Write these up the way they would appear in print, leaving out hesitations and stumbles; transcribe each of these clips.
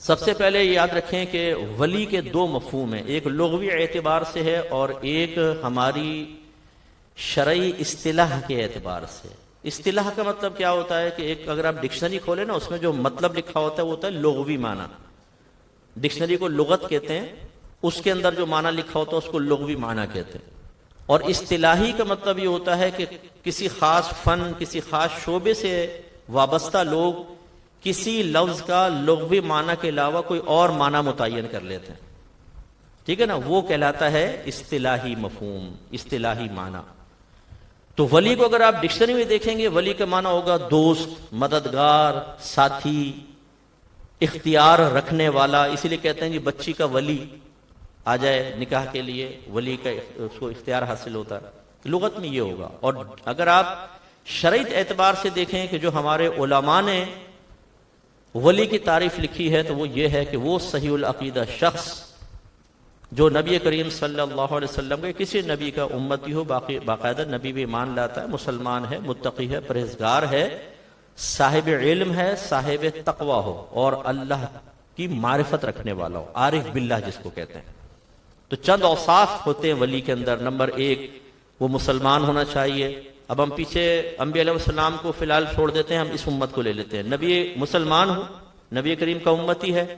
سب سے پہلے یاد رکھیں کہ ولی کے دو مفہوم ہیں، ایک لغوی اعتبار سے ہے اور ایک ہماری شرعی اصطلاح کے اعتبار سے۔ اصطلاح کا مطلب کیا ہوتا ہے کہ ایک اگر آپ ڈکشنری کھولیں نا، اس میں جو مطلب لکھا ہوتا ہے وہ ہوتا ہے لغوی معنی۔ ڈکشنری کو لغت کہتے ہیں، اس کے اندر جو معنی لکھا ہوتا ہے اس کو لغوی معنی کہتے ہیں۔ اور اصطلاحی کا مطلب یہ ہوتا ہے کہ کسی خاص فن، کسی خاص شعبے سے وابستہ لوگ کسی لفظ کا لغوی معنی کے علاوہ کوئی اور معنی متعین کر لیتے ہیں، ٹھیک ہے نا، وہ کہلاتا ہے اصطلاحی مفہوم، اصطلاحی معنی۔ تو ولی کو اگر آپ ڈکشنری میں دیکھیں گے، ولی کا معنی ہوگا دوست، مددگار، ساتھی، اختیار رکھنے والا۔ اسی لیے کہتے ہیں جی بچی کا ولی آ جائے نکاح کے لیے، ولی کا اس کو اختیار حاصل ہوتا ہے، لغت میں یہ ہوگا۔ اور اگر آپ شرعی اعتبار سے دیکھیں کہ جو ہمارے علماء نے ولی کی تعریف لکھی ہے تو وہ یہ ہے کہ وہ صحیح العقیدہ شخص جو نبی کریم صلی اللہ علیہ وسلم کے کسی نبی کا امتی ہو، باقاعدہ نبی بھی مان لاتا ہے، مسلمان ہے، متقی ہے، پرہیزگار ہے، صاحب علم ہے، صاحب تقوی ہو اور اللہ کی معرفت رکھنے والا ہو، عارف باللہ جس کو کہتے ہیں۔ تو چند اوصاف ہوتے ہیں ولی کے اندر۔ نمبر ایک، وہ مسلمان ہونا چاہیے۔ اب ہم پیچھے انبیاء علیہ السلام کو فی الحال چھوڑ دیتے ہیں، ہم اس امت کو لے لیتے ہیں۔ نبی مسلمان ہو، نبی کریم کا امتی ہے،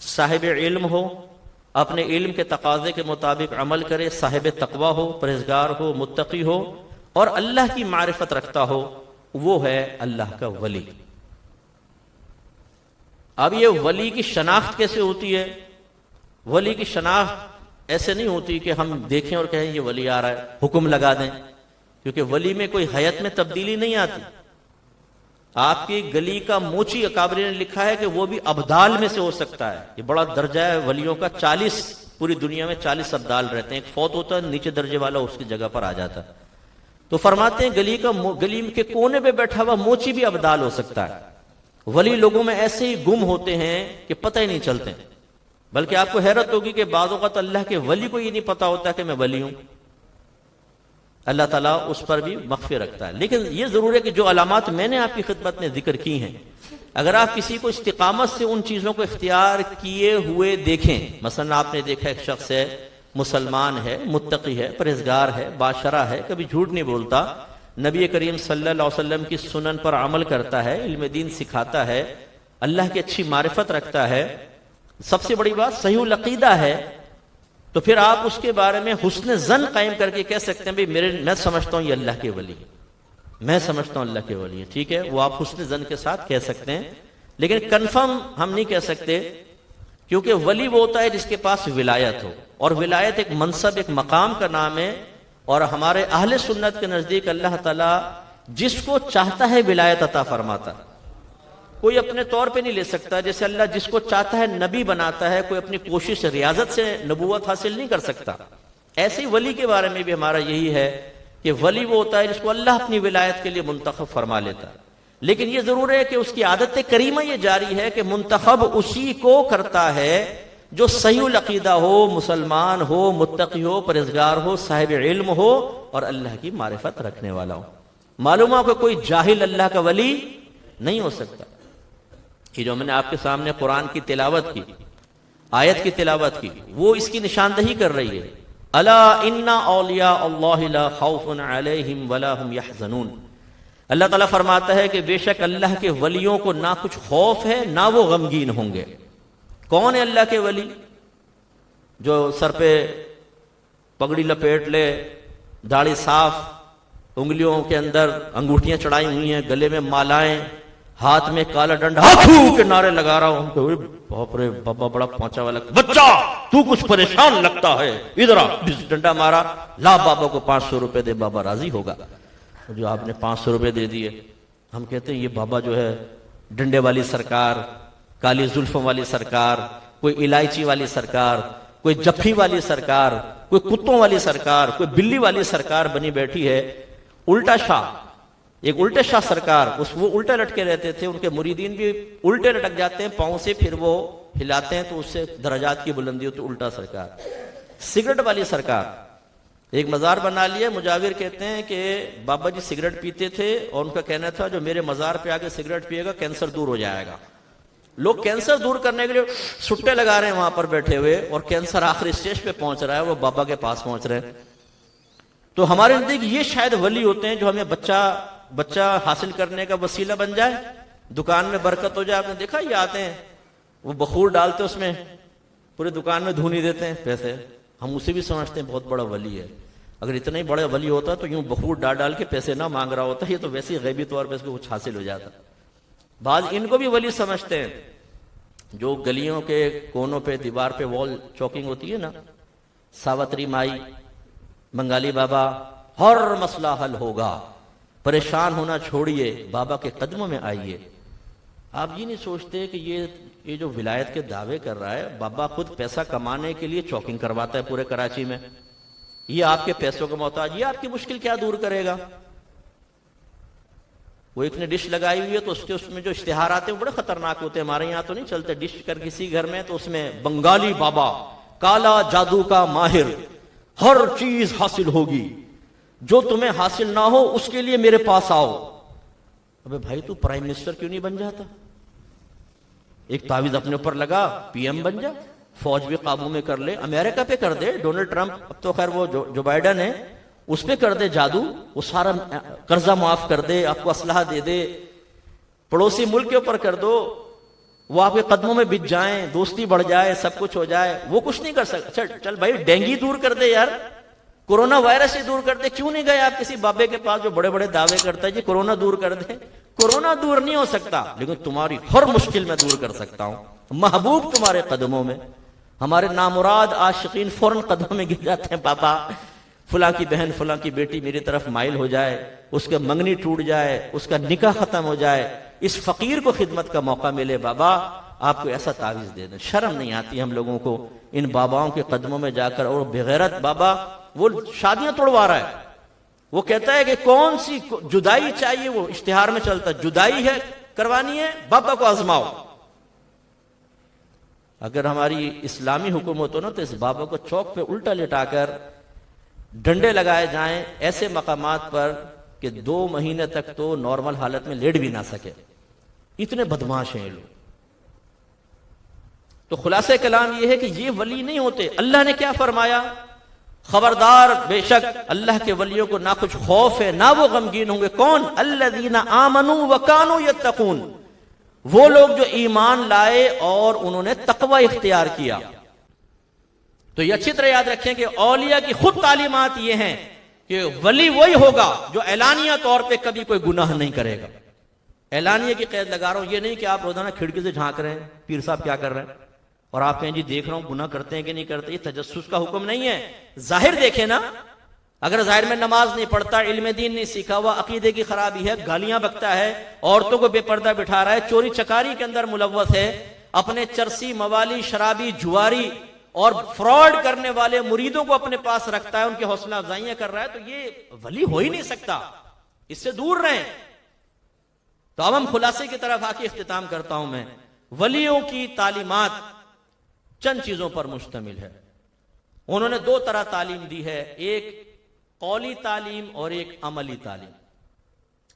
صاحب علم ہو، اپنے علم کے تقاضے کے مطابق عمل کرے، صاحب تقوی ہو، پرہیزگار ہو، متقی ہو اور اللہ کی معرفت رکھتا ہو، وہ ہے اللہ کا ولی۔ اب یہ ولی کی شناخت کیسے ہوتی ہے؟ ولی کی شناخت ایسے نہیں ہوتی کہ ہم دیکھیں اور کہیں یہ ولی آ رہا ہے، حکم لگا دیں، کیونکہ ولی میں کوئی حیت میں تبدیلی نہیں آتی۔ آپ کی گلی کا موچی اکابری نے لکھا ہے کہ وہ بھی ابدال میں سے ہو سکتا ہے۔ یہ بڑا درجہ ہے ولیوں کا، 40 پوری دنیا میں 40 ابدال رہتے ہیں، ایک فوت ہوتا ہے نیچے درجے والا اس کی جگہ پر آ جاتا ہے۔ تو فرماتے ہیں گلی کے کونے پہ بیٹھا ہوا موچی بھی ابدال ہو سکتا ہے۔ ولی لوگوں میں ایسے ہی گم ہوتے ہیں کہ پتہ ہی نہیں چلتے، بلکہ آپ کو حیرت ہوگی کہ بعض اوقات اللہ کے ولی کو یہ نہیں پتا ہوتا کہ میں ولی ہوں۔ اللہ تعالیٰ اس پر بھی مغفرت رکھتا ہے۔ لیکن یہ ضرور ہے کہ جو علامات میں نے آپ کی خدمت میں ذکر کی ہیں، اگر آپ کسی کو استقامت سے ان چیزوں کو اختیار کیے ہوئے دیکھیں، مثلا آپ نے دیکھا ایک شخص ہے، مسلمان ہے، متقی ہے، پرہیزگار ہے، باشرہ ہے، کبھی جھوٹ نہیں بولتا، نبی کریم صلی اللہ علیہ وسلم کی سنن پر عمل کرتا ہے، علم دین سکھاتا ہے، اللہ کی اچھی معرفت رکھتا ہے، سب سے بڑی بات صحیح العقیدہ ہے، تو پھر آپ اس کے بارے میں حسن ظن قائم کر کے کہہ سکتے ہیں بھئی میں سمجھتا ہوں یہ اللہ کے ولی، میں سمجھتا ہوں اللہ کے ولی ہے، ٹھیک ہے، وہ آپ حسن ظن کے ساتھ کہہ سکتے ہیں، لیکن کنفرم ہم نہیں کہہ سکتے، کیونکہ ولی وہ ہوتا ہے جس کے پاس ولایت ہو، اور ولایت ایک منصب، ایک مقام کا نام ہے، اور ہمارے اہل سنت کے نزدیک اللہ تعالیٰ جس کو چاہتا ہے ولایت عطا فرماتا ہے، کوئی اپنے طور پہ نہیں لے سکتا، جیسے اللہ جس کو چاہتا ہے نبی بناتا ہے، کوئی اپنی کوشش ریاضت سے نبوت حاصل نہیں کر سکتا۔ ایسے ہی ولی کے بارے میں بھی ہمارا یہی ہے کہ ولی وہ ہوتا ہے جس کو اللہ اپنی ولایت کے لیے منتخب فرما لیتا ہے، لیکن یہ ضرور ہے کہ اس کی عادت کریمہ یہ جاری ہے کہ منتخب اسی کو کرتا ہے جو صحیح العقیدہ ہو، مسلمان ہو، متقی ہو، پرہیزگار ہو، صاحب علم ہو اور اللہ کی معرفت رکھنے والا ہو۔ معلوم ہو کہ کوئی جاہل اللہ کا ولی نہیں ہو سکتا۔ کہ جو میں نے آپ کے سامنے قرآن کی تلاوت کی، آیت کی تلاوت کی، وہ اس کی نشاندہی کر رہی ہے۔ الا ان اولیاء اللہ لا خوف علیہم ولا هم يحزنون۔ اللہ تعالیٰ فرماتا ہے کہ بے شک اللہ کے ولیوں کو نہ کچھ خوف ہے نہ وہ غمگین ہوں گے۔ کون ہے اللہ کے ولی؟ جو سر پہ پگڑی لپیٹ لے، داڑھی صاف، انگلیوں کے اندر انگوٹھیاں چڑھائی ہوئی ہیں، گلے میں مالائیں، ہاتھ میں کالا ڈنڈا، ہاتھوں کے نعرے لگا رہا ہوں کہ باپ رے بابا بڑا پہنچا والا، بچہ تو کچھ پریشان لگتا ہے، ادھر آ، ڈنڈا مارا، لا بابا کو 500 روپے دے، بابا راضی ہوگا۔ جو آپ نے 500 روپے دے دیے، ہم کہتے ہیں یہ بابا جو ہے ڈنڈے والی سرکار، کالی زلفوں والی سرکار، کوئی الائچی والی سرکار، کوئی جفی والی سرکار، کوئی کتوں والی سرکار، کوئی بلی والی سرکار بنی بیٹھی ہے۔ الٹا شاہ، ایک الٹے شاہ سرکار، وہ الٹے لٹکے رہتے تھے، ان کے مریدین بھی الٹے لٹک جاتے ہیں پاؤں سے، پھر وہ ہلاتے ہیں تو اس سے درجات کی بلندی ہوتی، الٹا سرکار۔ سگریٹ والی سرکار، ایک مزار بنا لیا، مجاور کہتے ہیں کہ بابا جی سگریٹ پیتے تھے اور ان کا کہنا تھا جو میرے مزار پہ آ کے سگریٹ پیے گا کینسر دور ہو جائے گا۔ لوگ کینسر دور کرنے کے لیے سٹے لگا رہے ہیں وہاں پر بیٹھے ہوئے، اور کینسر آخری اسٹیج پہ پہنچ رہا ہے، وہ بابا کے پاس پہنچ رہے ہیں۔ تو ہمارے نزدیک یہ شاید ولی ہوتے ہیں جو ہمیں بچہ حاصل کرنے کا وسیلہ بن جائے، دکان میں برکت ہو جائے۔ آپ نے دیکھا یہ آتے ہیں، وہ بخور ڈالتے اس میں، پورے دکان میں دھونی دیتے ہیں پیسے، ہم اسے بھی سمجھتے ہیں بہت بڑا ولی ہے۔ اگر اتنا ہی بڑا ولی ہوتا تو یوں بخور ڈال کے پیسے نہ مانگ رہا ہوتا، یہ تو ویسے ہی غیبی طور پہ اس کو کچھ حاصل ہو جاتا۔ بعض ان کو بھی ولی سمجھتے ہیں، جو گلیوں کے کونوں پہ دیوار پہ وال چوکنگ ہوتی ہے نا، ساوتری مائی، بنگالی بابا، ہر مسئلہ حل ہوگا، پریشان ہونا چھوڑیے، بابا کے قدموں میں آئیے۔ آپ یہ نہیں سوچتے کہ یہ جو ولایت کے دعوے کر رہا ہے، بابا خود پیسہ کمانے کے لیے چوکنگ کرواتا ہے پورے کراچی میں، یہ آپ کے پیسوں کا محتاج، یہ آپ کی مشکل کیا دور کرے گا؟ وہ ایک نے ڈش لگائی ہوئی ہے تو اس میں جو اشتہار آتے ہیں وہ بڑے خطرناک ہوتے ہیں، ہمارے یہاں تو نہیں چلتے، ڈش کر کسی گھر میں تو اس میں بنگالی بابا کالا جادو کا ماہر، ہر چیز حاصل ہوگی، جو تمہیں حاصل نہ ہو اس کے لیے میرے پاس آؤ۔ ابے بھائی تو پرائم منسٹر کیوں نہیں بن جاتا؟ ایک تعویذ اپنے اوپر لگا، پی ایم بن جا، فوج بھی قابو میں کر لے، امریکہ پہ کر دے، ڈونلڈ ٹرمپ، اب تو خیر وہ جو بائیڈن ہے اس پہ کر دے جادو، وہ سارا قرضہ معاف کر دے، آپ کو اسلحہ دے دے، پڑوسی ملک کے اوپر کر دو، وہ آپ کے قدموں میں بچ جائیں، دوستی بڑھ جائے، سب کچھ ہو جائے، وہ کچھ نہیں کر سکتا۔ چل بھائی ڈینگی دور کر دے یار، کورونا وائرس ہی دور کر دے، کیوں نہیں گئے آپ کسی بابے کے پاس جو بڑے بڑے دعوے کرتا ہے جی کورونا دور کر دے؟ کورونا دور نہیں ہو سکتا، لیکن تمہاری ہر مشکل میں دور کر سکتا ہوں، محبوب تمہارے قدموں میں۔ ہمارے نامراد عاشقین فوراً قدموں میں گر جاتے ہیں، بابا فلاں کی بہن فلاں کی بیٹی میری طرف مائل ہو جائے، اس کے منگنی ٹوٹ جائے، اس کا نکاح ختم ہو جائے، اس فقیر کو خدمت کا موقع ملے، بابا آپ کو ایسا تعویذ دے دیں۔ شرم نہیں آتی ہم لوگوں کو ان باباؤں کے قدموں میں جا کر؟ اور بغیرت بابا وہ شادیاں توڑوا رہا ہے، وہ کہتا ہے کہ کون سی جدائی چاہیے، وہ اشتہار میں چلتا ہے، جدائی ہے کروانی ہے، بابا کو آزماؤ۔ اگر ہماری اسلامی حکومت ہو نا تو اس بابا کو چوک پہ الٹا لٹا کر ڈنڈے لگائے جائیں ایسے مقامات پر کہ 2 مہینے تک تو نارمل حالت میں لیٹ بھی نہ سکے، اتنے بدماش ہیں یہ لوگ۔ تو خلاصہ کلام یہ ہے کہ یہ ولی نہیں ہوتے۔ اللہ نے کیا فرمایا؟ خبردار، بے شک اللہ کے ولیوں کو نہ کچھ خوف ہے نہ وہ غمگین ہوں گے۔ کون؟ الذین آمنوا وکانوا یتقون، وہ لوگ جو ایمان لائے اور انہوں نے تقوی اختیار کیا۔ تو یہ اچھی طرح یاد رکھیں کہ اولیاء کی خود تعلیمات یہ ہیں کہ ولی وہی ہوگا جو اعلانیہ طور پہ کبھی کوئی گناہ نہیں کرے گا۔ اعلانیہ کی قید لگا رہا ہوں، یہ نہیں کہ آپ روزانہ کھڑکی سے جھانک رہے ہیں پیر صاحب کیا کر رہے ہیں، اور آپ کہیں جی دیکھ رہا ہوں گناہ کرتے ہیں کہ نہیں کرتے۔ یہ تجسس کا حکم نہیں ہے، ظاہر دیکھیں نا۔ اگر ظاہر میں نماز نہیں پڑھتا، علم دین نہیں سیکھا ہوا، عقیدے کی خرابی ہے، گالیاں بکتا ہے، عورتوں کو بے پردہ بٹھا رہا ہے، چوری چکاری کے اندر ملوث ہے، اپنے چرسی، موالی، شرابی، جواری اور فراڈ کرنے والے مریدوں کو اپنے پاس رکھتا ہے، ان کی حوصلہ افزائیاں کر رہا ہے، تو یہ ولی ہو ہی نہیں سکتا، اس سے دور رہیں۔ تو اب ہم خلاصے کی طرف آ کے اختتام کرتا ہوں میں۔ ولیوں کی تعلیمات چند چیزوں پر مشتمل ہے۔ انہوں نے 2 طرح تعلیم دی ہے، ایک قولی تعلیم اور ایک عملی تعلیم۔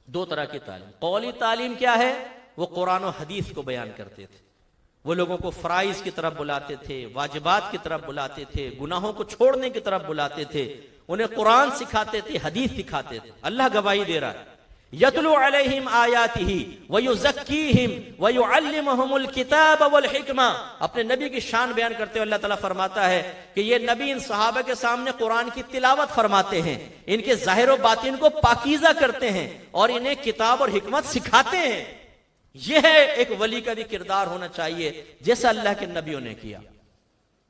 2 طرح کی تعلیم۔ قولی تعلیم کیا ہے؟ وہ قرآن و حدیث کو بیان کرتے تھے، وہ لوگوں کو فرائض کی طرف بلاتے تھے، واجبات کی طرف بلاتے تھے، گناہوں کو چھوڑنے کی طرف بلاتے تھے، انہیں قرآن سکھاتے تھے، حدیث سکھاتے تھے۔ اللہ گواہی دے رہا ہے، یتلو علیہم آیاتہ ویزکیہم ویعلمہم الکتاب والحکمہ۔ اپنے نبی کی شان بیان کرتے ہوئے اللہ تعالیٰ فرماتا ہے کہ یہ نبی ان صحابہ کے سامنے قرآن کی تلاوت فرماتے ہیں، ان کے ظاہر و باطن کو پاکیزہ کرتے ہیں اور انہیں کتاب اور حکمت سکھاتے ہیں۔ یہ ہے ایک ولی کا بھی کردار ہونا چاہیے، جیسا اللہ کے نبیوں نے کیا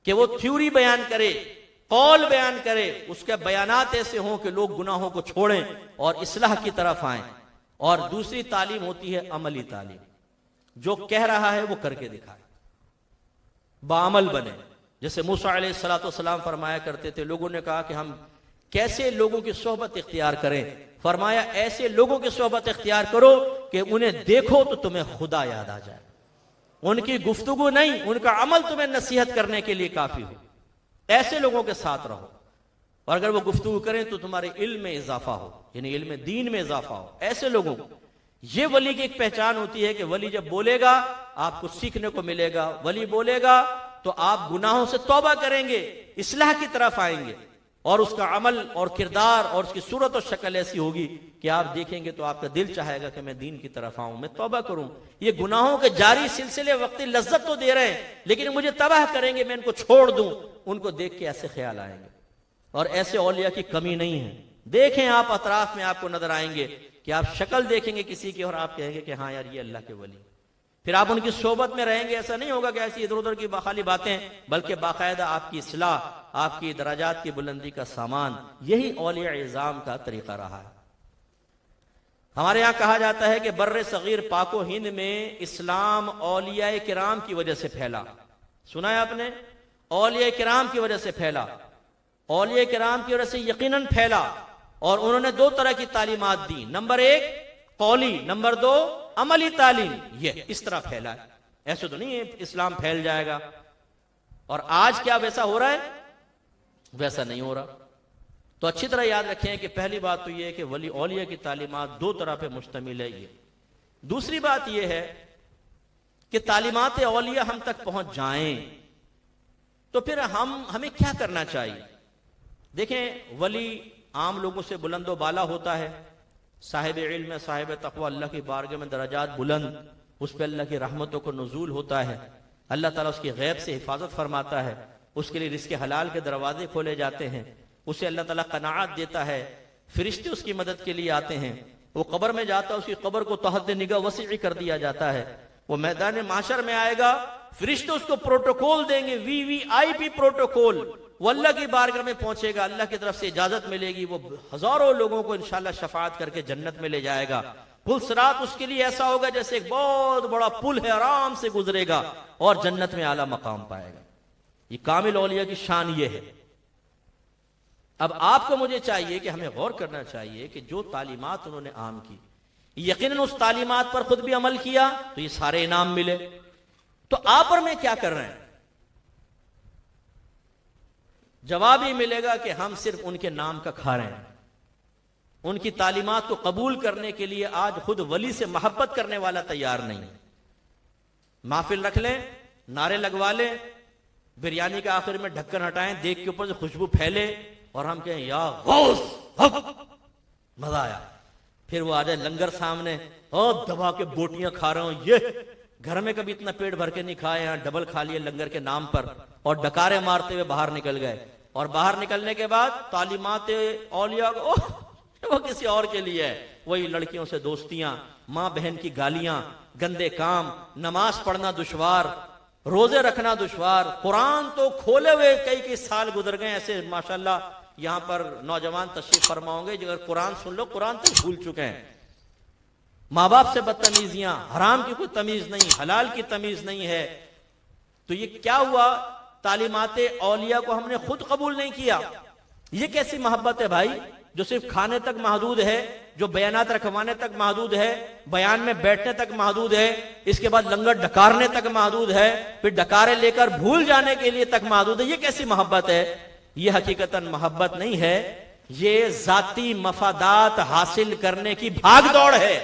کہ وہ تھیوری بیان کرے، قول بیان کرے، اس کے بیانات ایسے ہوں کہ لوگ گناہوں کو چھوڑیں اور اصلاح کی طرف آئیں۔ اور دوسری تعلیم ہوتی ہے عملی تعلیم، جو کہہ رہا ہے وہ کر کے دکھائے، بعمل بنے۔ جیسے موسیٰ علیہ السلام فرمایا کرتے تھے، لوگوں نے کہا کہ ہم کیسے لوگوں کی صحبت اختیار کریں؟ فرمایا ایسے لوگوں کی صحبت اختیار کرو کہ انہیں دیکھو تو تمہیں خدا یاد آ جائے، ان کی گفتگو نہیں، ان کا عمل تمہیں نصیحت کرنے کے لیے کافی ہو، ایسے لوگوں کے ساتھ رہو، اور اگر وہ گفتگو کریں تو تمہارے علم میں اضافہ ہو، یعنی علم دین میں اضافہ ہو، ایسے لوگوں کو یہ ولی کی ایک پہچان ہوتی ہے کہ ولی جب بولے گا آپ کو سیکھنے کو ملے گا، ولی بولے گا تو آپ گناہوں سے توبہ کریں گے، اصلاح کی طرف آئیں گے، اور اس کا عمل اور کردار اور اس کی صورت و شکل ایسی ہوگی کہ آپ دیکھیں گے تو آپ کا دل چاہے گا کہ میں دین کی طرف آؤں، میں توبہ کروں۔ یہ گناہوں کے جاری سلسلے وقتی لذت تو دے رہے ہیں لیکن مجھے تباہ کریں گے، میں ان کو چھوڑ دوں، ان کو دیکھ کے ایسے خیال آئیں گے۔ اور ایسے اولیاء کی کمی نہیں ہے، دیکھیں آپ اطراف میں آپ کو نظر آئیں گے کہ آپ شکل دیکھیں گے کسی کی اور آپ کہیں گے کہ ہاں یار یہ اللہ کے ولی، پھر آپ ان کی صحبت میں رہیں گے۔ ایسا نہیں ہوگا کہ ایسی ادھر ادھر کی خالی باتیں، بلکہ باقاعدہ آپ کی اصلاح، آپ کی درجات کی بلندی کا سامان، یہی اولیاء اعظام کا طریقہ رہا ہے۔ ہمارے یہاں کہا جاتا ہے کہ بر صغیر پاک و ہند میں اسلام اولیاء کرام کی وجہ سے پھیلا۔ سنا ہے آپ نے؟ اولیاء کرام کی وجہ سے پھیلا، اولیاء کرام کی وجہ سے یقیناً پھیلا، اور انہوں نے دو طرح کی تعلیمات دی، نمبر ایک قولی، نمبر دو عملی تعلیم۔ یہ اس طرح پھیلا ہے، ایسے تو نہیں ہے اسلام پھیل جائے گا۔ اور آج کیا ویسا ہو رہا ہے؟ ویسا نہیں ہو رہا۔ تو اچھی طرح یاد رکھیں کہ پہلی بات تو یہ ہے کہ ولی اولیاء کی تعلیمات دو طرح پہ مشتمل ہے۔ یہ دوسری بات یہ ہے کہ تعلیمات اولیاء ہم تک پہنچ جائیں تو پھر ہمیں کیا کرنا چاہیے؟ دیکھیں، ولی عام لوگوں سے بلند و بالا ہوتا ہے، صاحب علم، صاحب تقوی، اللہ کی بارگاہ میں درجات بلند، اس پہ اللہ کی رحمتوں کو نزول ہوتا ہے، اللہ تعالیٰ اس کی غیب سے حفاظت فرماتا ہے، اس کے لیے رزق حلال کے دروازے کھولے جاتے ہیں، اسے اللہ تعالیٰ قناعت دیتا ہے، فرشتے اس کی مدد کے لیے آتے ہیں، وہ قبر میں جاتا ہے، اس کی قبر کو تحت نگاہ وسیع کر دیا جاتا ہے، وہ میدان محشر میں آئے گا، فرشتے اس کو پروٹوکول دیں گے، VIP پروٹوکول، وہ اللہ کی بارگاہ میں پہنچے گا، اللہ کی طرف سے اجازت ملے گی، وہ ہزاروں لوگوں کو انشاءاللہ شفاعت کر کے جنت میں لے جائے گا۔ پل صراط اس کے لیے ایسا ہوگا جیسے ایک بہت بڑا پل ہے، آرام سے گزرے گا اور جنت میں اعلیٰ مقام پائے گا۔ یہ کامل اولیاء کی شان یہ ہے۔ اب آپ کو مجھے چاہیے کہ ہمیں غور کرنا چاہیے کہ جو تعلیمات انہوں نے عام کی، یقیناً اس تعلیمات پر خود بھی عمل کیا تو یہ سارے انعام ملے، تو آپ اور میں کیا کر رہے ہیں؟ جواب ہی ملے گا کہ ہم صرف ان کے نام کا کھا رہے ہیں۔ ان کی تعلیمات کو قبول کرنے کے لیے آج خود ولی سے محبت کرنے والا تیار نہیں۔ محفل رکھ لیں، نعرے لگوا لیں، بریانی کے آخر میں ڈھکن ہٹائیں، دیکھ کے اوپر سے خوشبو پھیلے اور ہم کہیں یا غوث حق، مزہ آیا۔ پھر وہ آ جائے لنگر سامنے، اور دبا کے بوٹیاں کھا رہا ہوں، یہ گھر میں کبھی اتنا پیٹ بھر کے نہیں کھائے، یہاں ڈبل کھا لیے لنگر کے نام پر، اور ڈکارے مارتے ہوئے باہر نکل گئے۔ اور باہر نکلنے کے بعد تعلیمات اولیاء وہ کسی اور کے لیے ہے، وہی لڑکیوں سے دوستیاں، ماں بہن کی گالیاں، گندے کام، نماز پڑھنا دشوار، روزے رکھنا دشوار، قرآن تو کھولے ہوئے کئی سال گزر گئے۔ ایسے ماشاءاللہ یہاں پر نوجوان تشریف فرما ہوں گے جو اگر قرآن سن لو قرآن تو بھول چکے ہیں۔ ماں باپ سے بدتمیزیاں، حرام کی کوئی تمیز نہیں، حلال کی تمیز نہیں ہے۔ تو یہ کیا ہوا؟ تعلیمات اولیاء کو ہم نے خود قبول نہیں کیا۔ یہ کیسی محبت ہے بھائی، جو صرف کھانے تک محدود ہے، جو بیانات رکھوانے تک محدود ہے، بیان میں بیٹھنے تک محدود ہے، اس کے بعد لنگر ڈکارنے تک محدود ہے، پھر ڈکارے لے کر بھول جانے کے لیے تک محدود ہے۔ یہ کیسی محبت ہے؟ یہ حقیقتاً محبت نہیں ہے، یہ ذاتی مفادات حاصل کرنے کی بھاگ دوڑ ہے۔